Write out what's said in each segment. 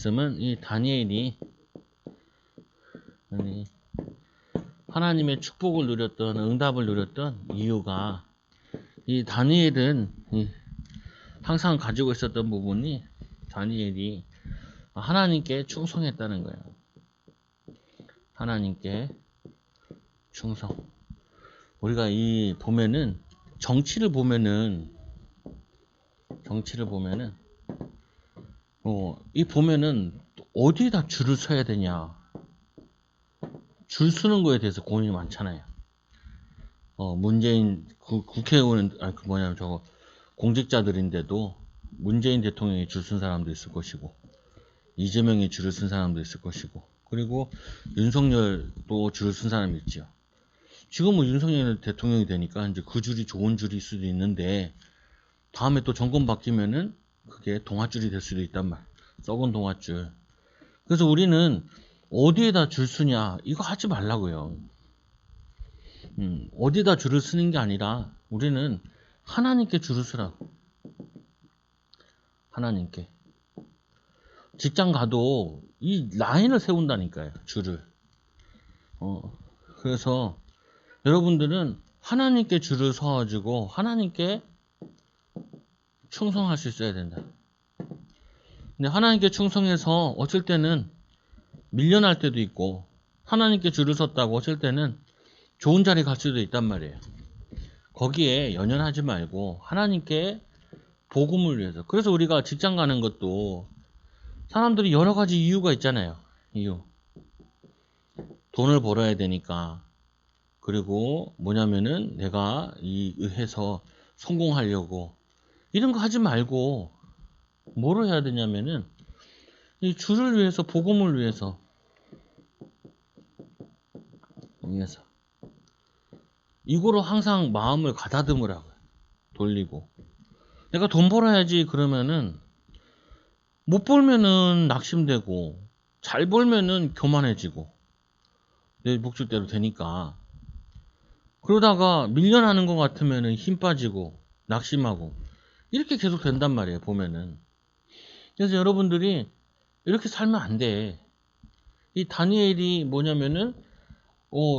말씀은 이 다니엘이 하나님의 축복을 누렸던, 응답을 누렸던 이유가, 이 다니엘은 항상 가지고 있었던 부분이, 다니엘이 하나님께 충성했다는 거예요. 하나님께 충성. 우리가 보면은 정치를 보면은 어디에다 줄을 서야 되냐, 줄 서는 거에 대해서 고민이 많잖아요. 문재인 국회의원, 공직자들인데도 문재인 대통령이 줄 쓴 사람도 있을 것이고, 이재명이 줄을 쓴 사람도 있을 것이고, 그리고 윤석열도 줄을 쓴 사람이 있죠. 지금 뭐 윤석열 대통령이 되니까 이제 그 줄이 좋은 줄일 수도 있는데, 다음에 또 정권 바뀌면은 그게 동아줄이 될 수도 있단 말. 썩은 동아줄. 그래서 우리는 어디에다 줄 쓰냐, 이거 하지 말라고요. 어디에다 줄을 쓰는 게 아니라 우리는 하나님께 줄을 쓰라고. 하나님께. 직장 가도 이 라인을 세운다니까요, 줄을. 그래서 여러분들은 하나님께 줄을 서가지고 하나님께 충성할 수 있어야 된다. 근데 하나님께 충성해서 어쩔 때는 밀려날 때도 있고, 하나님께 줄을 섰다고 어쩔 때는 좋은 자리 갈 수도 있단 말이에요. 거기에 연연하지 말고 하나님께 복음을 위해서. 그래서 우리가 직장 가는 것도 사람들이 여러 가지 이유가 있잖아요. 이유. 돈을 벌어야 되니까. 그리고 뭐냐면은 내가 해서 성공하려고. 이런 거 하지 말고 뭐를 해야 되냐면은 이 주를 위해서, 복음을 위해서 이거로 항상 마음을 가다듬으라고요. 돌리고. 내가 돈 벌어야지 그러면은, 못 벌면은 낙심되고, 잘 벌면은 교만해지고, 내 목줄대로 되니까. 그러다가 밀려나는 것 같으면은 힘 빠지고 낙심하고, 이렇게 계속 된단 말이에요, 보면은. 그래서 여러분들이 이렇게 살면 안 돼. 이 다니엘이 뭐냐면은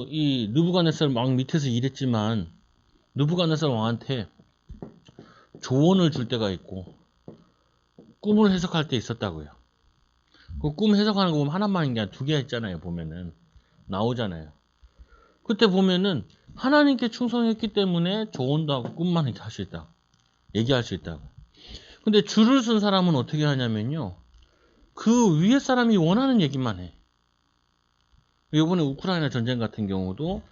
이 느부갓네살 왕 밑에서 일했지만 느부갓네살 왕한테 조언을 줄 때가 있고 꿈을 해석할 때 있었다고요. 그 꿈 해석하는 거 보면 하나만인 게 아니라 두 개 있잖아요. 보면은 나오잖아요. 그때 보면은 하나님께 충성했기 때문에 조언도 하고 꿈만 이렇게 할 수 있다, 얘기할 수 있다고. 근데 줄을 쓴 사람은 어떻게 하냐면요, 그 위에 사람이 원하는 얘기만 해. 이번에 우크라이나 전쟁 같은 경우도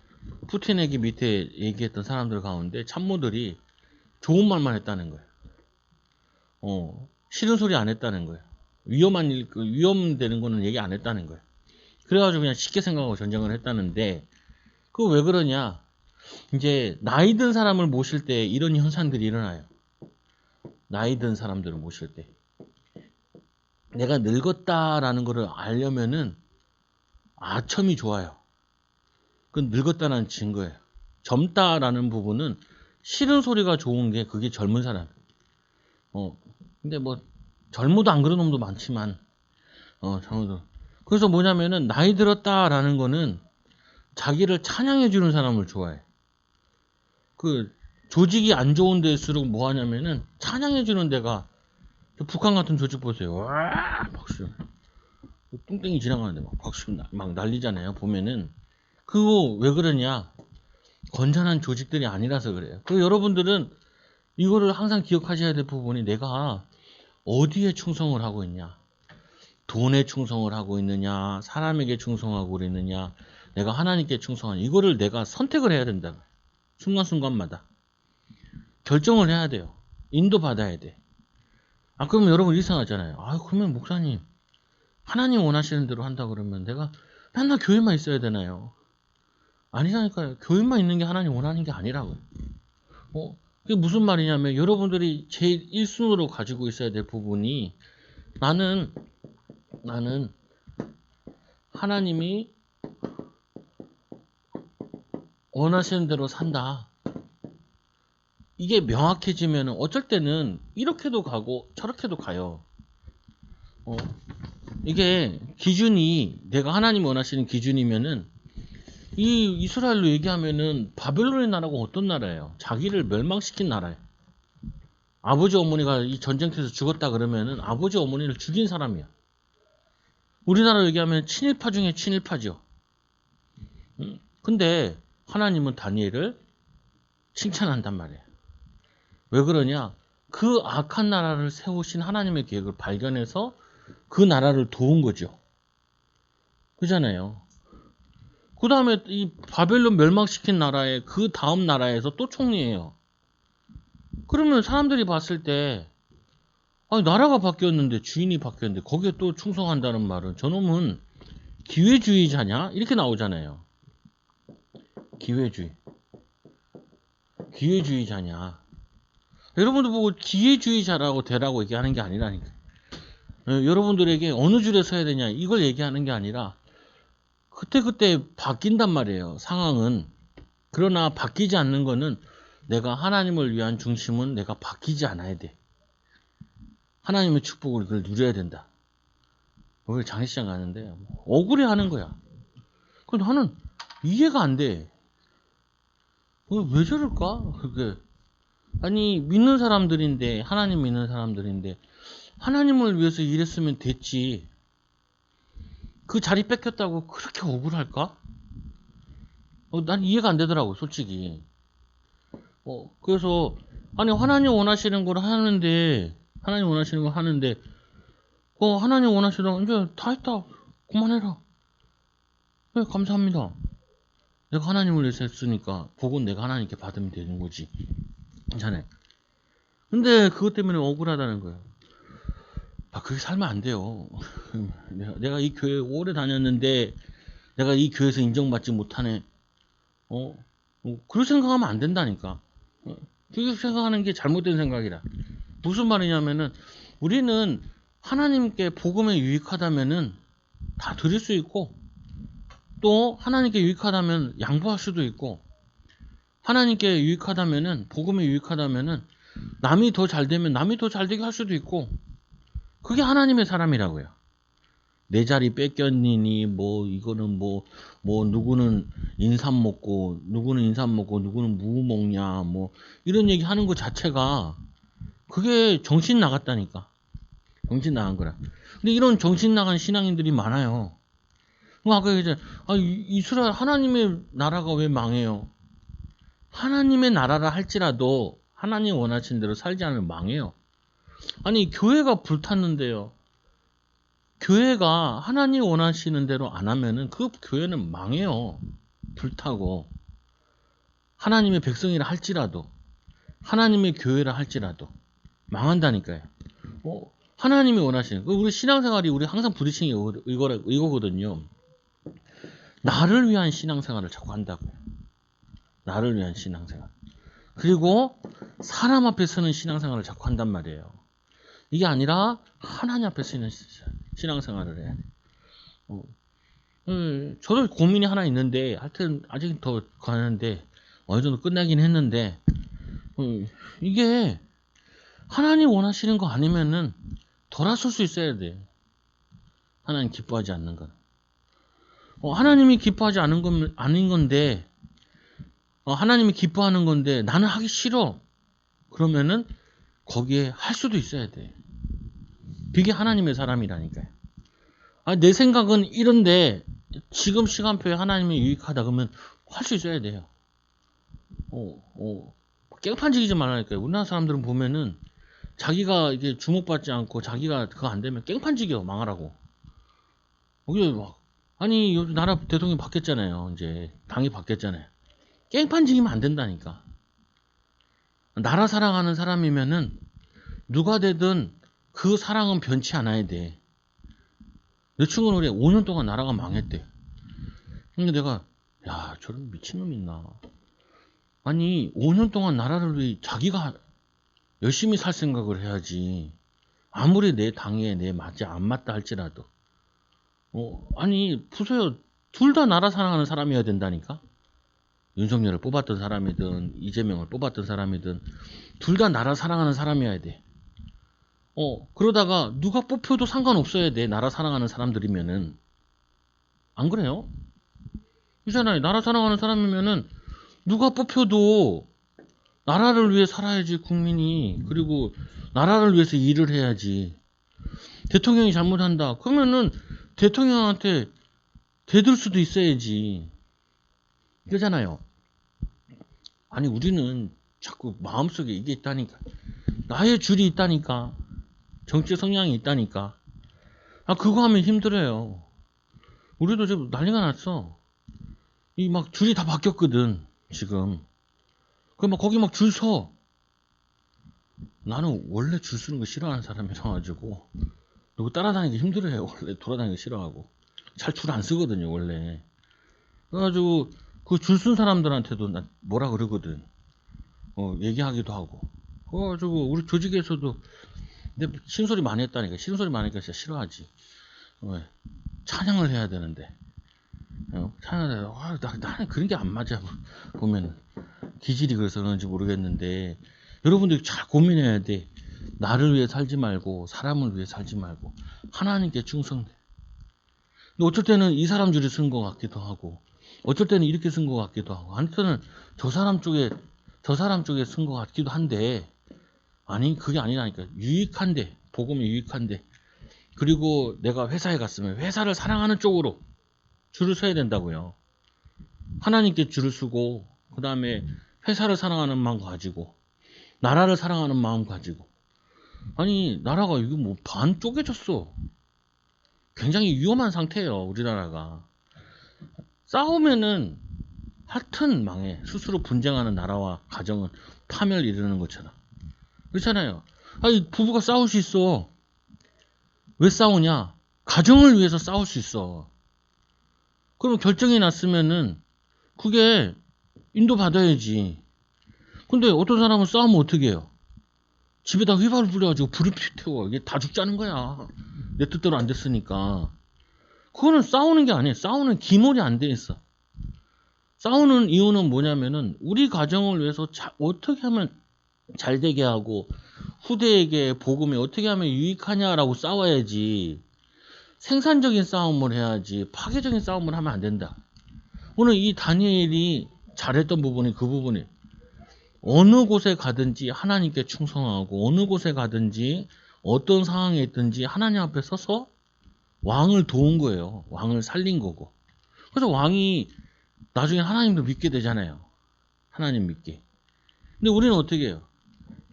푸틴에게 밑에 얘기했던 사람들 가운데 참모들이 좋은 말만 했다는 거예요. 싫은 소리 안 했다는 거예요. 위험되는 거는 얘기 안 했다는 거예요. 그래가지고 그냥 쉽게 생각하고 전쟁을 했다는데, 그거 왜 그러냐? 이제 나이 든 사람을 모실 때 이런 현상들이 일어나요. 나이 든 사람들을 모실 때. 내가 늙었다라는 거를 알려면은 아첨이 좋아요. 그건 늙었다는 증거예요. 젊다라는 부분은 싫은 소리가 좋은 게 그게 젊은 사람. 근데 뭐 젊어도 안 그런 놈도 많지만 젊어도. 그래서 뭐냐면은 나이 들었다라는 거는 자기를 찬양해 주는 사람을 좋아해. 그 조직이 안 좋은 데일수록 뭐 하냐면은 찬양해 주는 데가, 북한 같은 조직 보세요. 와 박수. 뚱땡이 지나가는데 막 박수 막 난리잖아요. 보면은 그거 왜 그러냐? 건전한 조직들이 아니라서 그래요. 그리고 여러분들은 이거를 항상 기억하셔야 될 부분이, 내가 어디에 충성을 하고 있냐? 돈에 충성을 하고 있느냐? 사람에게 충성하고 있느냐? 내가 하나님께 충성하냐? 이거를 내가 선택을 해야 된다. 순간순간마다 결정을 해야 돼요. 인도받아야 돼. 그러면 여러분 이상하잖아요. 그러면 목사님, 하나님 원하시는 대로 한다 그러면 내가 맨날 교회만 있어야 되나요? 아니라니까요. 교회만 있는 게 하나님 원하는 게 아니라고요. 그게 무슨 말이냐면, 여러분들이 제일 1순위로 가지고 있어야 될 부분이, 나는 하나님이 원하시는 대로 산다. 이게 명확해지면 어쩔 때는 이렇게도 가고 저렇게도 가요. 이게 기준이 내가 하나님 원하시는 기준이면은 이 이스라엘로 얘기하면은 바벨론의 나라가 어떤 나라예요? 자기를 멸망시킨 나라예요. 아버지 어머니가 이 전쟁터에서 죽었다 그러면은 아버지 어머니를 죽인 사람이야. 우리나라로 얘기하면 친일파 중에 친일파죠. 근데 하나님은 다니엘을 칭찬한단 말이에요. 왜 그러냐? 그 악한 나라를 세우신 하나님의 계획을 발견해서 그 나라를 도운 거죠. 그잖아요. 그 다음에 이 바벨론 멸망시킨 나라의 그 다음 나라에서 또 총리예요. 그러면 사람들이 봤을 때 아니 나라가 바뀌었는데 주인이 바뀌었는데 거기에 또 충성한다는 말은 저놈은 기회주의자냐? 이렇게 나오잖아요. 기회주의자냐? 여러분도 보고 기회주의자라고 되라고 얘기하는 게 아니라니까. 여러분들에게 어느 줄에 서야 되냐 이걸 얘기하는 게 아니라 그때그때 바뀐단 말이에요. 상황은. 그러나 바뀌지 않는 거는 내가 하나님을 위한 중심은 내가 바뀌지 않아야 돼. 하나님의 축복을 그걸 누려야 된다. 오늘 장례식장 가는데 억울해하는 거야. 근데 나는 이해가 안 돼. 왜 저럴까? 그게 아니 믿는 사람들인데 하나님 믿는 사람들인데 하나님을 위해서 일했으면 됐지. 그 자리 뺏겼다고 그렇게 억울할까? 난 이해가 안 되더라고 솔직히. 그래서 아니 하나님 원하시는 걸 하는데 하나님 원하시던 이제 다 했다. 그만해라. 네, 감사합니다. 내가 하나님을 위해서 했으니까 복은 내가 하나님께 받으면 되는 거지. 괜찮아요. 근데 그것 때문에 억울하다는 거예요. 그렇게 살면 안 돼요. 내가 이 교회 오래 다녔는데 내가 이 교회에서 인정받지 못하네. 그렇게 생각하면 안 된다니까. 그렇게 생각하는 게 잘못된 생각이라. 무슨 말이냐면은 우리는 하나님께 복음에 유익하다면은 다 드릴 수 있고 또 하나님께 유익하다면 양보할 수도 있고 하나님께 유익하다면은 복음에 유익하다면은 남이 더 잘 되면 남이 더 잘 되게 할 수도 있고 그게 하나님의 사람이라고요. 내 자리 뺏겼니니 이거는 누구는 인삼 먹고 누구는 무 먹냐 이런 얘기 하는 것 자체가 그게 정신 나갔다니까. 정신 나간 거라. 근데 이런 정신 나간 신앙인들이 많아요. 아까 이제 이스라엘 하나님의 나라가 왜 망해요? 하나님의 나라라 할지라도 하나님 원하신 대로 살지 않으면 망해요. 아니 교회가 불탔는데요. 교회가 하나님 원하시는 대로 안 하면은 그 교회는 망해요. 불타고. 하나님의 백성이라 할지라도 하나님의 교회라 할지라도 망한다니까요. 하나님이 원하시는 우리 신앙생활이 우리 항상 부딪히는 게 이거거든요. 나를 위한 신앙생활을 자꾸 한다고요. 나를 위한 신앙생활. 그리고 사람 앞에 서는 신앙생활을 자꾸 한단 말이에요. 이게 아니라 하나님 앞에 서는 신앙생활을 해야 돼. 저도 고민이 하나 있는데 하여튼 아직 더 가는데 어느 정도 끝나긴 했는데 이게 하나님 원하시는 거 아니면은 돌아설 수 있어야 돼. 하나님 기뻐하지 않는 건. 하나님이 기뻐하지 않은 건 아닌 건데 하나님이 기뻐하는 건데 나는 하기 싫어. 그러면은 거기에 할 수도 있어야 돼. 그게 하나님의 사람이라니까요. 내 생각은 이런데 지금 시간표에 하나님이 유익하다 그러면 할 수 있어야 돼요. 깽판지기지 말라니까요. 우리나라 사람들은 보면은 자기가 이게 주목받지 않고 자기가 그거 안 되면 깽판지겨 망하라고. 아니 요즘 나라 대통령 바뀌었잖아요. 이제 당이 바뀌었잖아요. 깽판지기면 안 된다니까. 나라 사랑하는 사람이면은 누가 되든 그 사랑은 변치 않아야 돼. 내 친구는 그래 5년 동안 나라가 망했대. 근데 내가 저런 미친놈 있나. 아니 5년 동안 나라를 위해 자기가 열심히 살 생각을 해야지. 아무리 내 당에 내 맞지 안 맞다 할지라도. 아니 보세요. 둘 다 나라 사랑하는 사람이어야 된다니까. 윤석열을 뽑았던 사람이든 이재명을 뽑았던 사람이든 둘 다 나라 사랑하는 사람이어야 돼. 그러다가 누가 뽑혀도 상관없어야 돼. 나라 사랑하는 사람들이면은. 안 그래요? 그렇잖아요. 나라 사랑하는 사람이면은 누가 뽑혀도 나라를 위해 살아야지 국민이. 그리고 나라를 위해서 일을 해야지. 대통령이 잘못한다. 그러면은 대통령한테 대들 수도 있어야지. 그러잖아요. 아니 우리는 자꾸 마음속에 이게 있다니까. 나의 줄이 있다니까. 정치 성향이 있다니까. 그거 하면 힘들어요. 우리도 지금 난리가 났어. 이 막 줄이 다 바뀌었거든 지금. 그 막 거기 막 줄 서. 나는 원래 줄 서는 거 싫어하는 사람이라 가지고 누구 따라다니기 힘들어요. 원래 돌아다니기 싫어하고 잘 줄 안 쓰거든요 원래. 그래가지고 그 줄 쓴 사람들한테도 나 뭐라 그러거든. 얘기하기도 하고. 그래가지고 우리 조직에서도 근데 신소리 많이 했다니까. 신소리 많이 하니까 진짜 싫어하지. 왜? 찬양을 해야 되는데. 찬양을 해야 나는 그런 게 안 맞아. 보면 기질이 그래서 그런지 모르겠는데 여러분들이 잘 고민해야 돼. 나를 위해 살지 말고 사람을 위해 살지 말고 하나님께 충성돼. 근데 어쩔 때는 이 사람 줄에 쓴 것 같기도 하고 어쩔 때는 이렇게 쓴 것 같기도 하고 한때는 저 사람 쪽에 쓴 것 같기도 한데 아니 그게 아니라니까. 유익한데 복음이 유익한데 그리고 내가 회사에 갔으면 회사를 사랑하는 쪽으로 줄을 서야 된다고요. 하나님께 줄을 서고 그 다음에 회사를 사랑하는 마음 가지고 나라를 사랑하는 마음 가지고. 아니 나라가 이거 뭐 반 쪼개졌어. 굉장히 위험한 상태예요 우리나라가. 싸우면은 하여튼 망해. 스스로 분쟁하는 나라와 가정은 파멸 이르는 것처럼. 그렇잖아요. 아니 부부가 싸울 수 있어. 왜 싸우냐? 가정을 위해서 싸울 수 있어. 그럼 결정이 났으면은 그게 인도받아야지. 근데 어떤 사람은 싸우면 어떻게 해요? 집에다 휘발을 뿌려가지고 불을 태워. 이게 다 죽자는 거야. 내 뜻대로 안 됐으니까. 그거는 싸우는 게 아니에요. 싸우는 기mol이 안 돼 있어. 싸우는 이유는 뭐냐면은 우리 가정을 위해서 어떻게 하면 잘 되게 하고 후대에게 복음이 어떻게 하면 유익하냐라고 싸워야지. 생산적인 싸움을 해야지 파괴적인 싸움을 하면 안 된다. 오늘 이 다니엘이 잘했던 부분이 그 부분이 어느 곳에 가든지 하나님께 충성하고 어느 곳에 가든지 어떤 상황에 있든지 하나님 앞에 서서 왕을 도운 거예요. 왕을 살린 거고. 그래서 왕이 나중에 하나님도 믿게 되잖아요. 하나님 믿게. 근데 우리는 어떻게 해요?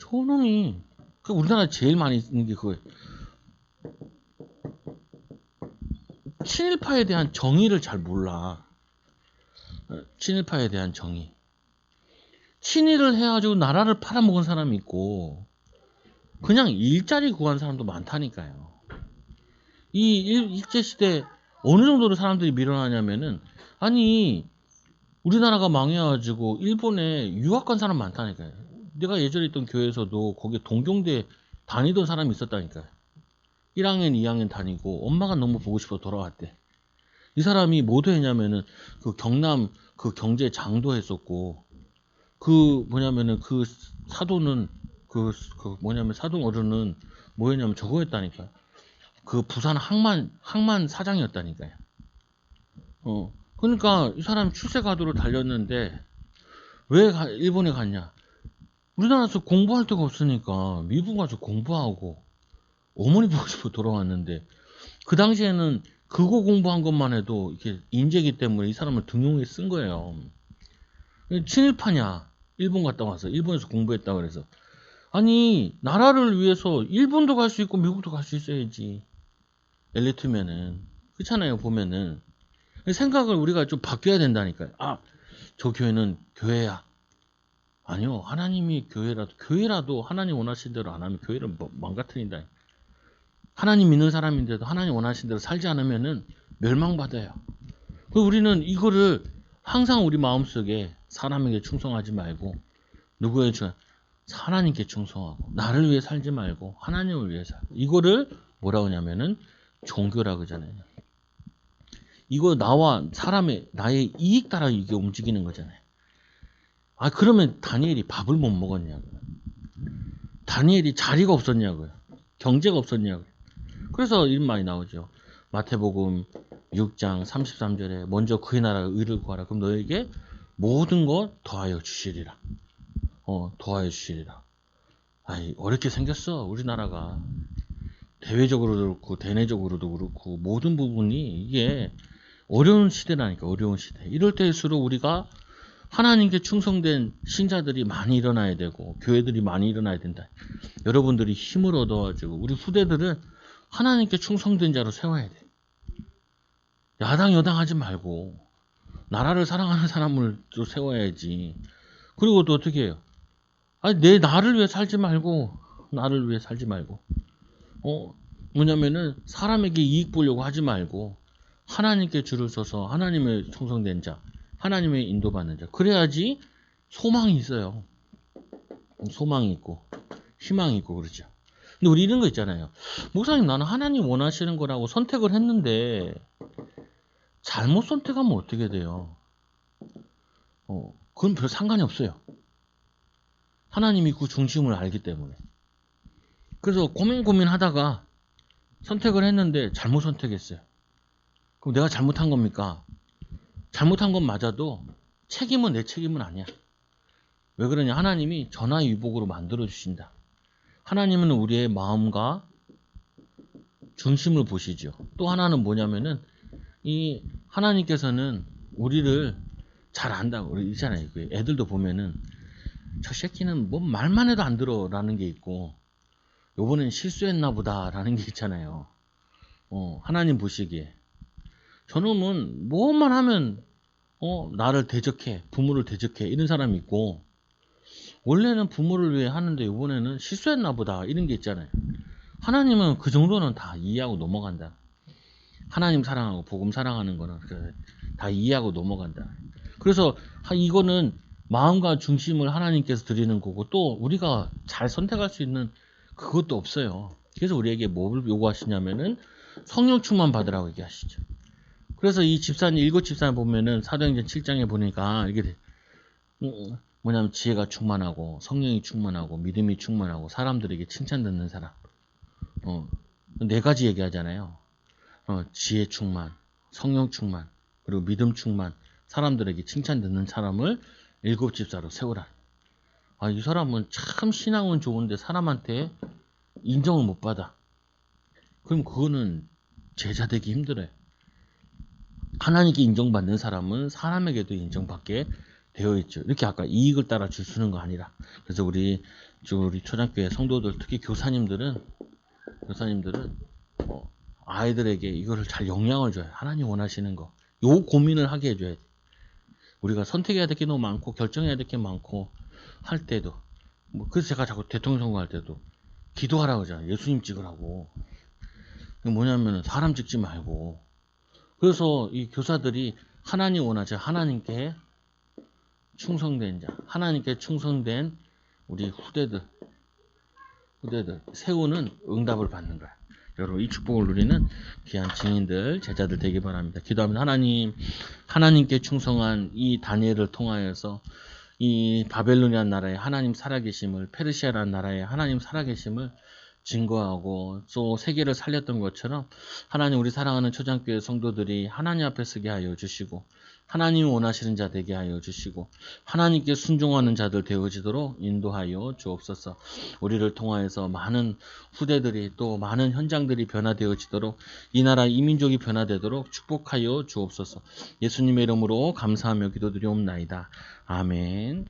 저놈이 우리나라 제일 많이 있는 게 그거예요. 친일파에 대한 정의를 잘 몰라. 친일파에 대한 정의. 친일을 해가지고 나라를 팔아먹은 사람이 있고 그냥 일자리 구한 사람도 많다니까요. 이 일제시대 어느 정도로 사람들이 밀어나냐면은 아니 우리나라가 망해가지고 일본에 유학 간 사람 많다니까요. 내가 예전에 있던 교회에서도 거기에 동경대 다니던 사람이 있었다니까요. 1학년 2학년 다니고 엄마가 너무 보고 싶어 돌아왔대. 이 사람이 뭐 했냐면은 그 경남 그 경제 장도 했었고 그 뭐냐면은 그 사도는 뭐냐면 사돈 어른은 뭐였냐면 저거 했다니까. 그 부산 항만 사장이었다니까요. 그러니까 이 사람 출세 가도로 달렸는데 왜 일본에 갔냐? 우리나라에서 공부할 데가 없으니까 미국 가서 공부하고 어머니 보고 싶어 돌아왔는데 그 당시에는 그거 공부한 것만 해도 이렇게 인재기 때문에 이 사람을 등용해 쓴 거예요. 친일파냐? 일본 갔다 와서 일본에서 공부했다 그래서 아니 나라를 위해서 일본도 갈 수 있고 미국도 갈 수 있어야지. 엘리트면은 그렇잖아요. 보면은 생각을 우리가 좀 바뀌어야 된다니까요. 저 교회는 교회야. 아니요. 하나님이 교회라도 하나님 원하신 대로 안 하면 교회를 망가뜨린다. 하나님 믿는 사람인데도 하나님 원하신 대로 살지 않으면은 멸망받아요. 우리는 이거를 항상 우리 마음속에 사람에게 충성하지 말고 누구에 하나님께 충성하고 나를 위해 살지 말고 하나님을 위해 살. 이거를 뭐라고 하냐면은 종교라고 하잖아요. 이거 나의 이익 따라 이게 움직이는 거잖아요. 그러면 다니엘이 밥을 못 먹었냐고요. 다니엘이 자리가 없었냐고요. 경제가 없었냐고. 그래서 이런 말이 나오죠. 마태복음 6장 33절에 먼저 그의 나라 의를 구하라. 그럼 너에게 모든 것 더하여 주시리라. 더하여 주시리라. 아이, 어렵게 생겼어. 우리나라가. 대외적으로도 그렇고 대내적으로도 그렇고 모든 부분이 이게 어려운 시대라니까. 어려운 시대. 이럴 때일수록 우리가 하나님께 충성된 신자들이 많이 일어나야 되고 교회들이 많이 일어나야 된다. 여러분들이 힘을 얻어가지고 우리 후대들은 하나님께 충성된 자로 세워야 돼. 야당 여당 하지 말고 나라를 사랑하는 사람을 또 세워야지. 그리고 또 어떻게 해요? 아니, 내 나를 위해 살지 말고 나를 위해 살지 말고 뭐냐면은 사람에게 이익 보려고 하지 말고 하나님께 줄을 서서 하나님의 충성된 자, 하나님의 인도받는 자. 그래야지 소망이 있어요. 소망이 있고 희망이 있고 그러죠. 근데 우리 이런 거 있잖아요. 목사님, 나는 하나님 원하시는 거라고 선택을 했는데 잘못 선택하면 어떻게 돼요? 그건 별 상관이 없어요. 하나님이 그 중심을 알기 때문에. 그래서 고민하다가 선택을 했는데 잘못 선택했어요. 그럼 내가 잘못한 겁니까? 잘못한 건 맞아도 책임은 내 책임은 아니야. 왜 그러냐? 하나님이 전화위복으로 만들어 주신다. 하나님은 우리의 마음과 중심을 보시죠. 또 하나는 뭐냐면은 이 하나님께서는 우리를 잘 안다고 그러잖아요. 애들도 보면은 저 새끼는 뭐 말만 해도 안 들어라는 게 있고 요번엔 실수했나 보다라는 게 있잖아요. 하나님 보시기에 저놈은 뭐만 하면 나를 대적해, 부모를 대적해 이런 사람이 있고 원래는 부모를 위해 하는데 이번에는 실수했나 보다 이런 게 있잖아요. 하나님은 그 정도는 다 이해하고 넘어간다. 하나님 사랑하고 복음 사랑하는 거는 다 이해하고 넘어간다. 그래서 이거는 마음과 중심을 하나님께서 드리는 거고 또 우리가 잘 선택할 수 있는 그것도 없어요. 그래서 우리에게 뭘 요구하시냐면은 성령 충만 받으라고 얘기하시죠. 그래서 이 집사님, 일곱 집사님 보면은 사도행전 7장에 보니까 이게 뭐냐면 지혜가 충만하고 성령이 충만하고 믿음이 충만하고 사람들에게 칭찬 듣는 사람. 네 가지 얘기하잖아요. 지혜 충만, 성령 충만, 그리고 믿음 충만, 사람들에게 칭찬 듣는 사람을 일곱 집사로 세우라. 이 사람은 참 신앙은 좋은데 사람한테 인정을 못 받아. 그럼 그거는 제자 되기 힘들어요. 하나님께 인정받는 사람은 사람에게도 인정받게 되어 있죠. 이렇게 아까 이익을 따라 줄 서는 거 아니라. 그래서 우리 초장교회 성도들, 특히 교사님들은 아이들에게 이거를 잘 영향을 줘요. 하나님 원하시는 거. 요 고민을 하게 해줘야 돼. 우리가 선택해야 될 게 너무 많고 결정해야 될 게 많고 할 때도 그래서 제가 자꾸 대통령 선거할 때도 기도하라고 하잖아요. 예수님 찍으라고. 뭐냐면 사람 찍지 말고. 그래서 이 교사들이 하나님 원하죠. 하나님께 충성된 자, 하나님께 충성된 우리 후대들 세우는 응답을 받는 거야. 여러분 이 축복을 누리는 귀한 증인들, 제자들 되기 바랍니다. 기도하면 하나님께 충성한 이 다니엘을 통하여서 이 바벨로니아 나라의 하나님 살아계심을, 페르시아라는 나라의 하나님 살아계심을 증거하고 또 세계를 살렸던 것처럼 하나님 우리 사랑하는 초장교회 성도들이 하나님 앞에 서게 하여 주시고 하나님이 원하시는 자 되게 하여 주시고 하나님께 순종하는 자들 되어지도록 인도하여 주옵소서. 우리를 통하여서 많은 후대들이 또 많은 현장들이 변화되어지도록 이 나라 이민족이 변화되도록 축복하여 주옵소서. 예수님의 이름으로 감사하며 기도드리옵나이다. 아멘.